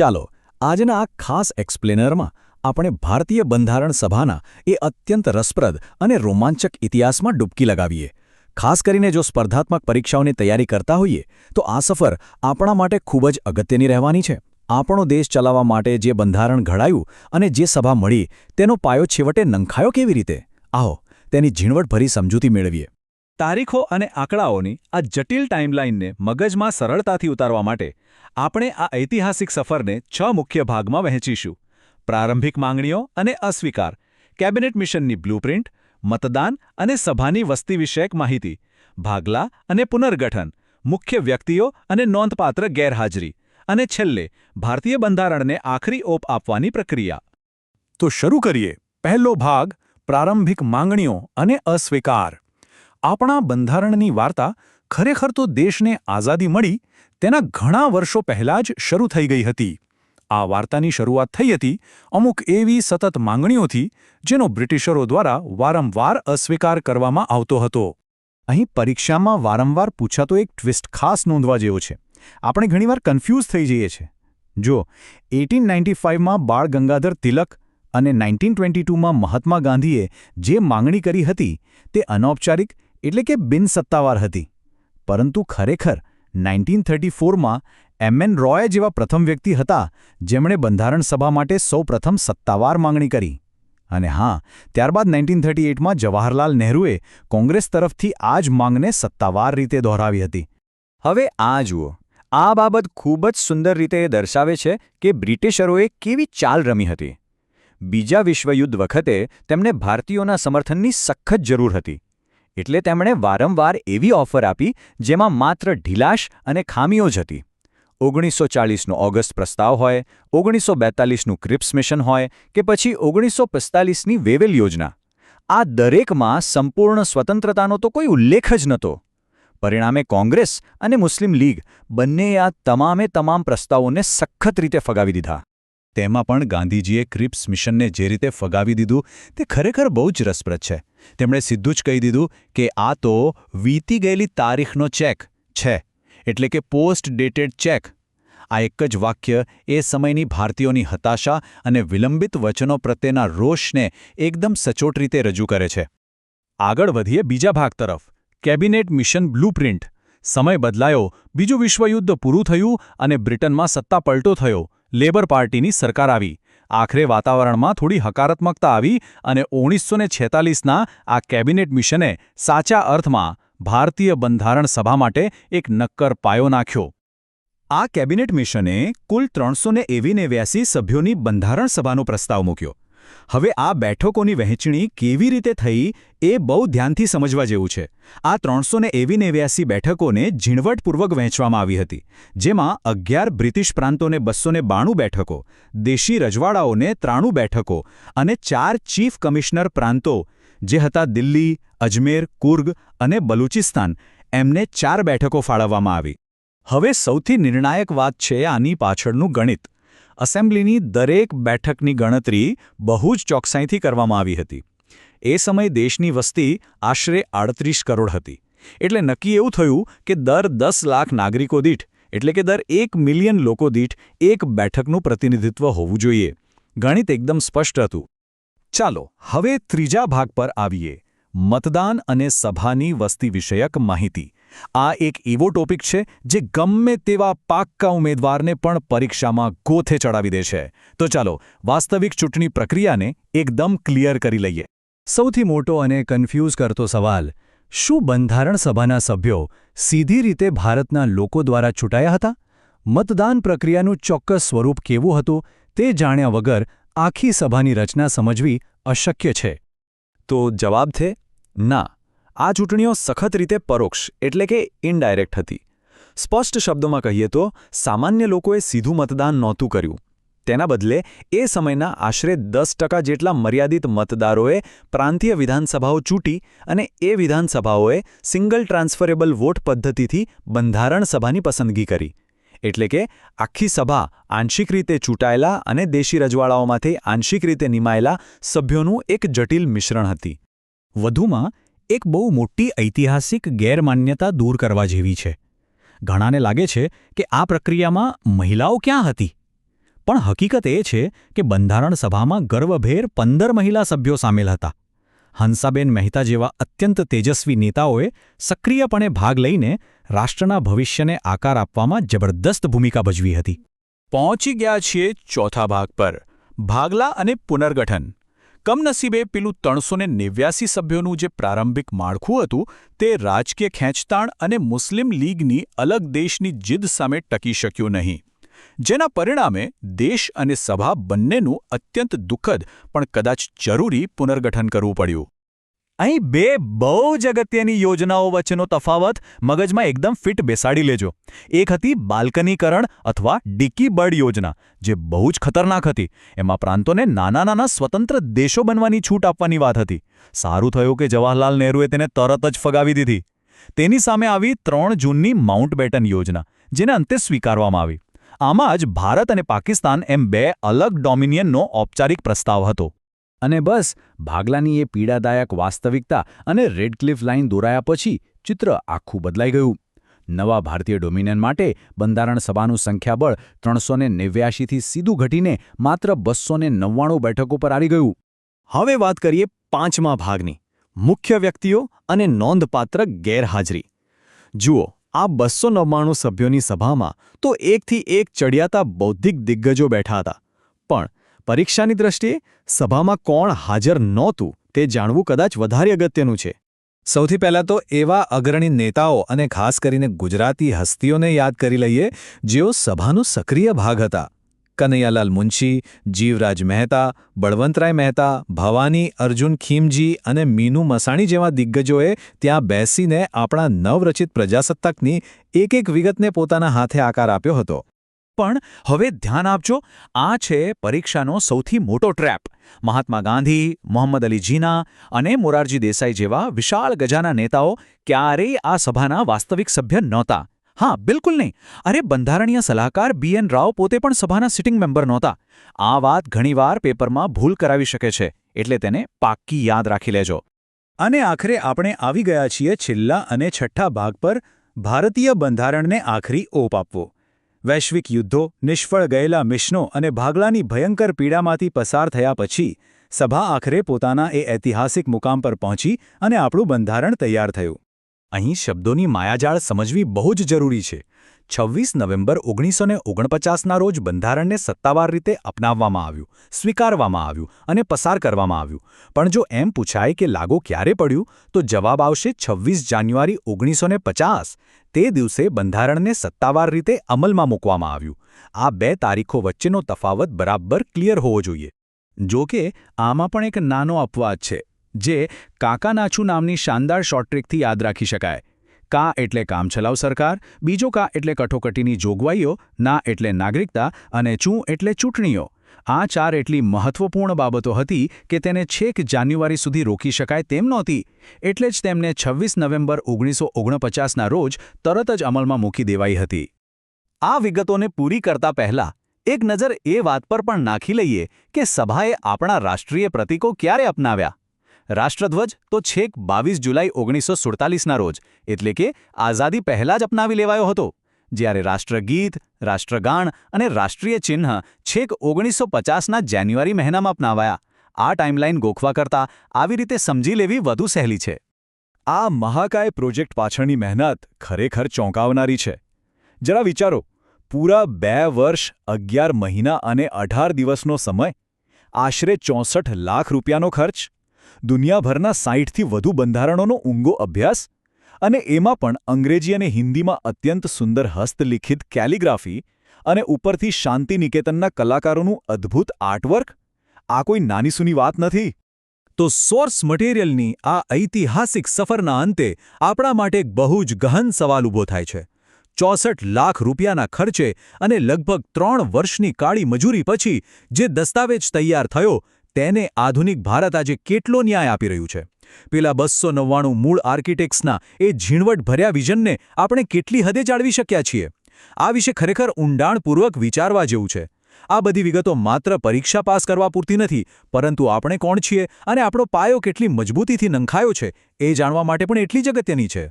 ચાલો આજના આ ખાસ એક્સપ્લેનરમાં આપણે ભારતીય બંધારણ સભાના એ અત્યંત રસપ્રદ અને રોમાંચક ઇતિહાસમાં ડૂબકી લગાવીએ. ખાસ કરીને જો સ્પર્ધાત્મક પરીક્ષાઓની તૈયારી કરતા હોઈએ તો આ સફર આપણા માટે ખૂબ જ અગત્યની રહેવાની છે. આપણો દેશ ચલાવવા માટે જે બંધારણ ઘડાયું અને જે સભા મળી તેનો પાયો છેવટે નંખાયો કેવી રીતે? આવો તેની ઝીણવટભરી સમજૂતી મેળવીએ. તારીખો અને આંકડાઓની આ જટિલ ટાઈમલાઇનને મગજમાં સરળતાથી ઉતારવા માટે આપણે આ ઐતિહાસિક સફરને 6 મુખ્ય ભાગમાં વહેંચીશું. પ્રારંભિક માંગણીઓ અને અસ્વીકાર, કેબિનેટ મિશનની બ્લુપ્રિન્ટ, મતદાન અને સભાની વસ્તી વિષયક માહિતી, ભાગલા અને પુનર્ગઠન, મુખ્ય વ્યક્તિઓ અને નોંધપાત્ર ગેરહાજરી, અને છેલ્લે ભારતીય બંધારણને આખરી ઓપ આપવાની પ્રક્રિયા. તો શરૂ કરીએ. પહેલો ભાગ, પ્રારંભિક માંગણીઓ અને અસ્વીકાર. આપણા બંધારણની વાર્તા ખરેખર તો દેશને આઝાદી મળી તેના ઘણા વર્ષો પહેલાં જ શરૂ થઈ ગઈ હતી. આ વાર્તાની શરૂઆત થઈ હતી અમુક એવી સતત માંગણીઓથી જેનો બ્રિટિશરો દ્વારા વારંવાર અસ્વીકાર કરવામાં આવતો હતો. અહીં પરીક્ષામાં વારંવાર પૂછાતો એક ટ્વિસ્ટ ખાસ નોંધવા જેવો છે. આપણે ઘણીવાર કન્ફ્યુઝ થઈ જઈએ છીએ. જો 1895માં બાળ ગંગાધર તિલક અને 1922માં મહાત્મા ગાંધીએ જે માંગણી કરી હતી તે અનૌપચારિક એટલે કે બિનસત્તાવાર હતી. પરંતુ ખરેખર 1934માં એમ.એન. રોય જેવા પ્રથમ વ્યક્તિ હતા જેમણે બંધારણ સભા માટે સૌપ્રથમ સત્તાવાર માંગણી કરી. અને હા, ત્યારબાદ 1938માં જવાહરલાલ નહેરુએ કોંગ્રેસ તરફથી આ જ માંગને સત્તાવાર રીતે દોહરાવી હતી. હવે આ જુઓ, આ બાબત ખૂબ જ સુંદર રીતે દર્શાવે છે કે બ્રિટિશરોએ કેવી ચાલ રમી હતી. બીજા વિશ્વયુદ્ધ વખતે તેમને ભારતીયોના સમર્થનની સખત જરૂર હતી. એટલે તેમણે વારંવાર એવી ઓફર આપી જેમાં માત્ર ઢીલાશ અને ખામીઓ જ હતી. 1940નો ઓગસ્ટ પ્રસ્તાવ હોય, 1942નું ક્રિપ્સ મિશન હોય કે પછી 1945ની વેવેલ યોજના, આ દરેકમાં સંપૂર્ણ સ્વતંત્રતાનો તો કોઈ ઉલ્લેખ જ નહોતો. પરિણામે કોંગ્રેસ અને મુસ્લિમ લીગ બંનેએ આ તમામ પ્રસ્તાવોને સખત રીતે ફગાવી દીધા. તેમાં પણ ગાંધીજીએ ક્રિપ્સ મિશનને જે રીતે ફગાવી દીધું તે ખરેખર બહુ જ રસપ્રદ છે. તેમણે સીધું જ કહી દીધું કે આ તો વીતી ગયેલી તારીખનો ચેક છે, એટલે કે પોસ્ટ ડેટેડ ચેક. આ એક જ વાક્ય એ સમયની ભારતીયોની હતાશા અને વિલંબિત વચનો પ્રત્યેના રોષને એકદમ સચોટ રીતે રજૂ કરે છે. આગળ વધીએ બીજા ભાગ તરફ. Cabinet mission blueprint. સમય બદલાયો, બીજું વિશ્વયુદ્ધ પૂરું થયું અને બ્રિટનમાં સત્તા પલટો થયો. લેબર પાર્ટીની સરકાર આવી. આખરે વાતાવરણમાં થોડી હકારાત્મકતા આવી અને 1946ના આ કેબિનેટ મિશને સાચા અર્થમાં ભારતીય બંધારણ સભા માટે એક નક્કર પાયો નાખ્યો. આ કેબિનેટ મિશને કુલ 389 સભ્યોની બંધારણ સભાનો પ્રસ્તાવ મૂક્યો. હવે આ બેઠકોની વહેંચણી કેવી રીતે થઈ એ બહુ ધ્યાનથી સમજવા જેવું છે. આ 389 બેઠકોને ઝીણવટપૂર્વક વહેંચવામાં આવી હતી, જેમાં 11 બ્રિટિશ પ્રાંતોને 292 બેઠકો, દેશી રજવાડાઓને 93 બેઠકો અને 4 ચીફ કમિશનર પ્રાંતો જે હતા દિલ્હી, અજમેર, કુર્ગ અને બલુચિસ્તાન, એમને 4 બેઠકો ફાળવવામાં આવી. હવે સૌથી નિર્ણાયક વાત છે આની પાછળનું ગણિત. એસેમ્બલીની દરેક બેઠકની ગણતરી બહુ જ ચોકસાઈથી કરવામાં આવી હતી. એ સમયે દેશની વસ્તી આશરે 38 કરોડ હતી. એટલે નક્કી એવું થયું કે દર 10 લાખ નાગરિકો દીઠ એટલે કે દર 1 મિલિયન લોકો દીઠ એક બેઠકનું પ્રતિનિધિત્વ હોવું જોઈએ. ગણિત એકદમ સ્પષ્ટ હતું. ચાલો હવે ત્રીજા ભાગ પર આવીએ. મતદાન અને સભાની વસ્તી વિષયક માહિતી. આ એક એવો ટોપિક છે જે ગમે તેવા પાક્કા ઉમેદવારને પણ પરીક્ષામાં ગોથે ચડાવી દે છે. તો ચાલો વાસ્તવિક ચૂંટણી પ્રક્રિયાને એકદમ ક્લિયર કરી લઈએ. સૌથી મોટો અને કન્ફ્યુઝ કરતો સવાલ, શું બંધારણ સભાના સભ્યો સીધી રીતે ભારતના લોકો દ્વારા ચૂંટાયા હતા? મતદાન પ્રક્રિયાનું ચોક્કસ સ્વરૂપ કેવું હતું તે જાણ્યા વગર આખી સભાની રચના સમજવી અશક્ય છે. તો જવાબ છે ના. આ ચૂંટણીઓ સખત રીતે પરોક્ષ એટલે કે ઇનડાયરેક્ટ હતી. સ્પષ્ટ શબ્દોમાં કહીએ તો સામાન્ય લોકોએ સીધું મતદાન નહોતું કર્યું. તેના બદલે એ સમયના આશરે 10% જેટલા મર્યાદિત મતદારોએ પ્રાંતીય વિધાનસભાઓ ચૂંટી અને એ વિધાનસભાઓએ સિંગલ ટ્રાન્સફરેબલ વોટ પદ્ધતિથી બંધારણ સભાની પસંદગી કરી. એટલે કે આખી સભા આંશિક રીતે ચૂંટાયેલા અને દેશી રજવાડાઓમાંથી આંશિક રીતે નિમાયેલા સભ્યોનું એક જટિલ મિશ્રણ હતી. વધુમાં એક બહુ મોટી ઐતિહાસિક ગેરમાન્યતા દૂર કરવા જેવી છે. ઘણાને લાગે છે કે આ પ્રક્રિયામાં મહિલાઓ ક્યાં હતી? પણ હકીકત એ છે કે બંધારણ સભામાં ગર્વભેર 15 મહિલા સભ્યો સામેલ હતા. હંસાબેન મહેતા જેવા અત્યંત તેજસ્વી નેતાઓએ સક્રિયપણે ભાગ લઈને રાષ્ટ્રના ભવિષ્યને આકાર આપવામાં જબરદસ્ત ભૂમિકા ભજવી હતી. પહોંચી ગયા છીએ ચોથા ભાગ પર, ભાગલા અને પુનર્ગઠન. કમનસીબે પેલું 389 સભ્યોનું જે પ્રારંભિક માળખું હતું તે રાજકીય ખેંચતાણ અને મુસ્લિમ લીગની અલગ દેશની જીદ સામે ટકી શક્યું નહીં, જેના પરિણામે દેશ અને સભા બંનેનું અત્યંત દુઃખદ પણ કદાચ જરૂરી પુનર્ગઠન કરવું પડ્યું. અહીં બે બહુ જ અગત્યની યોજનાઓ વચ્ચેનો તફાવત મગજમાં એકદમ ફિટ બેસાડી લેજો. એક હતી બાલ્કનીકરણ અથવા ડિકી બર્ડ યોજના, જે બહુ જ ખતરનાક હતી. એમાં પ્રાંતોને નાના નાના સ્વતંત્ર દેશો બનવાની છૂટ આપવાની વાત હતી. સારું થયું કે જવાહરલાલ નહેરુએ તેને તરત જ ફગાવી દીધી. તેની સામે આવી 3 જૂનની માઉન્ટબેટન યોજના, જેને અંતે સ્વીકારવામાં આવી. આમાં જ ભારત અને પાકિસ્તાન એમ 2 અલગ ડોમિનિયનનો ઔપચારિક પ્રસ્તાવ હતો. અને બસ ભાગલાની એ પીડાદાયક વાસ્તવિકતા અને રેડ ક્લિફ લાઇન દોરાયા પછી ચિત્ર આખું બદલાઈ ગયું. નવા ભારતીય ડોમિનિયન માટે બંધારણ સભાનું સંખ્યાબળ 389થી સીધું ઘટીને માત્ર 299 બેઠકો પર આવી ગયું. હવે વાત કરીએ પાંચમા ભાગની, મુખ્ય વ્યક્તિઓ અને નોંધપાત્ર ગેરહાજરી. જુઓ, આ 299 સભ્યોની સભામાં તો એકથી એક ચડિયાતા બૌદ્ધિક દિગ્ગજો બેઠા હતા, પણ પરીક્ષાની દ્રષ્ટિએ સભામાં કોણ હાજર નહોતું તે જાણવું કદાચ વધારે અગત્યનું છે. સૌથી પહેલાં તો એવા અગ્રણી નેતાઓ અને ખાસ કરીને ગુજરાતી હસ્તીઓને યાદ કરી લઈએ જેઓ સભાનો સક્રિય ભાગ હતા. કનૈયાલાલ મુનશી, જીવરાજ મહેતા, બળવંતરાય મહેતા, ભવાની અર્જુન ખીમજી અને મીનુ મસાણી જેવા દિગ્ગજોએ ત્યાં બેસીને આપણા નવરચિત પ્રજાસત્તાકની એક એક વિગતને પોતાના હાથે આકાર આપ્યો હતો. પણ હવે ધ્યાન આપજો, આ છે પરીક્ષાનો સૌથી મોટો ટ્રેપ. મહાત્મા ગાંધી, મોહમ્મદ અલી જીના અને મોરારજી દેસાઈ જેવા વિશાળ ગજાના નેતાઓ ક્યારેય આ સભાના વાસ્તવિક સભ્ય નહોતા. હા, બિલકુલ નહીં. અરે, બંધારણીય સલાહકાર BN રાવ પોતે પણ સભાના સિટિંગ મેમ્બર નહોતા. આ વાત ઘણીવાર પેપરમાં ભૂલ કરાવી શકે છે, એટલે તેને પાક્કી યાદ રાખી લેજો. અને આખરે આપણે આવી ગયા છીએ છેલ્લા અને છઠ્ઠા ભાગ પર, ભારતીય બંધારણને આખરી ઓપ આપવો. વૈશ્વિક યુદ્ધો, નિષ્ફળ ગયેલા મિશનો અને ભાગલાની ભયંકર પીડામાંથી પસાર થયા પછી સભા આખરે પોતાના એ ઐતિહાસિક મુકામ પર પહોંચી અને આપણું બંધારણ તૈયાર થયું. અહીં શબ્દોની માયાજાળ સમજવી બહુ જ જરૂરી છે. 26 નવેમ્બર 1949ના રોજ બંધારણને સત્તાવાર રીતે અપનાવવામાં આવ્યું, સ્વીકારવામાં આવ્યું અને પસાર કરવામાં આવ્યું. પણ જો એમ પૂછાય કે લાગુ ક્યારે પડ્યું, તો જવાબ આવશે 26 જાન્યુઆરી 1950. તે દિવસે બંધારણને સત્તાવાર રીતે અમલમાં મૂકવામાં આવ્યું. આ 2 તારીખો વચ્ચેનો તફાવત બરાબર ક્લિયર હોવો જોઈએ. જો કે આમાં પણ એક નાનો અપવાદ છે, જે કાકાનાચુ નામની શાનદાર શોર્ટ ટ્રિકથી યાદ રાખી શકાય. કા એટલે કામચલાઉ સરકાર, બીજો કા એટલે કટોકટીની જોગવાઈઓ, ના એટલે નાગરિકતા અને ચૂં એટલે ચૂંટણીઓ. આ 4 એટલી મહત્વપૂર્ણ બાબતો હતી કે તેને છેક જાન્યુઆરી સુધી રોકી શકાય તેમ નહોતી. એટલે જ તેમને 26 નવેમ્બર 1949ના રોજ તરત જ અમલમાં મૂકી દેવાઈ હતી. આ વિગતોને પૂરી કરતા પહેલા એક નજર એ વાત પર પણ નાખી લઈએ કે સભાએ આપણા રાષ્ટ્રીય પ્રતીકો ક્યારે અપનાવ્યા. રાષ્ટ્રધ્વજ તો છેક 22 જુલાઈ 1947ના રોજ, એટલે કે આઝાદી પહેલાં જ અપનાવી લેવાયો હતો, જ્યારે રાષ્ટ્રગીત, રાષ્ટ્રગાન અને રાષ્ટ્રીય ચિહ્ન છેક 1950ના જાન્યુઆરી મહિનામાં અપનાવાયા. આ ટાઈમલાઈન ગોખવા કરતાં આવી રીતે સમજી લેવી વધુ સહેલી છે. આ મહાકાય પ્રોજેક્ટ પાછળની મહેનત ખરેખર ચોંકાવનારી છે. જરા વિચારો, પૂરા 2 વર્ષ, 11 મહિના અને 18 દિવસનો સમય, આશરે 64 લાખ રૂપિયાનો ખર્ચ, દુનિયાભરના 60થી વધુ બંધારણોનો ઊંઘો અભ્યાસ, અને એમાં પણ અંગ્રેજી અને હિન્દીમાં અત્યંત સુંદર હસ્તલિખિત કેલિગ્રાફી, અને ઉપરથી શાંતિ નિકેતનના કલાકારોનું અદ્ભુત આર્ટવર્ક. આ કોઈ નાનીસૂની વાત નથી. તો સોર્સ મટીરિયલની આ ઐતિહાસિક સફરના અંતે આપણા માટે એક બહુ જ ગહન સવાલ ઊભો થાય છે. 64 લાખ રૂપિયાના ખર્ચે અને લગભગ 3 વર્ષની કાળી મજૂરી પછી જે દસ્તાવેજ તૈયાર થયો, તેને આધુનિક ભારત આજે કેટલો ન્યાય આપી રહ્યું છે? પેલા 299 મૂળ આર્કિટેક્ટ્સના એ ઝીણવટભર્યા વિઝનને આપણે કેટલી હદે જાળવી શક્યા છીએ? આ વિશે ખરેખર ઊંડાણપૂર્વક વિચારવા જેવું છે. આ બધી વિગતો માત્ર પરીક્ષા પાસ કરવા પૂરતી નથી, પરંતુ આપણે કોણ છીએ અને આપણો પાયો કેટલી મજબૂતીથી નંખાયો છે એ જાણવા માટે પણ એટલી જ અગત્યની છે.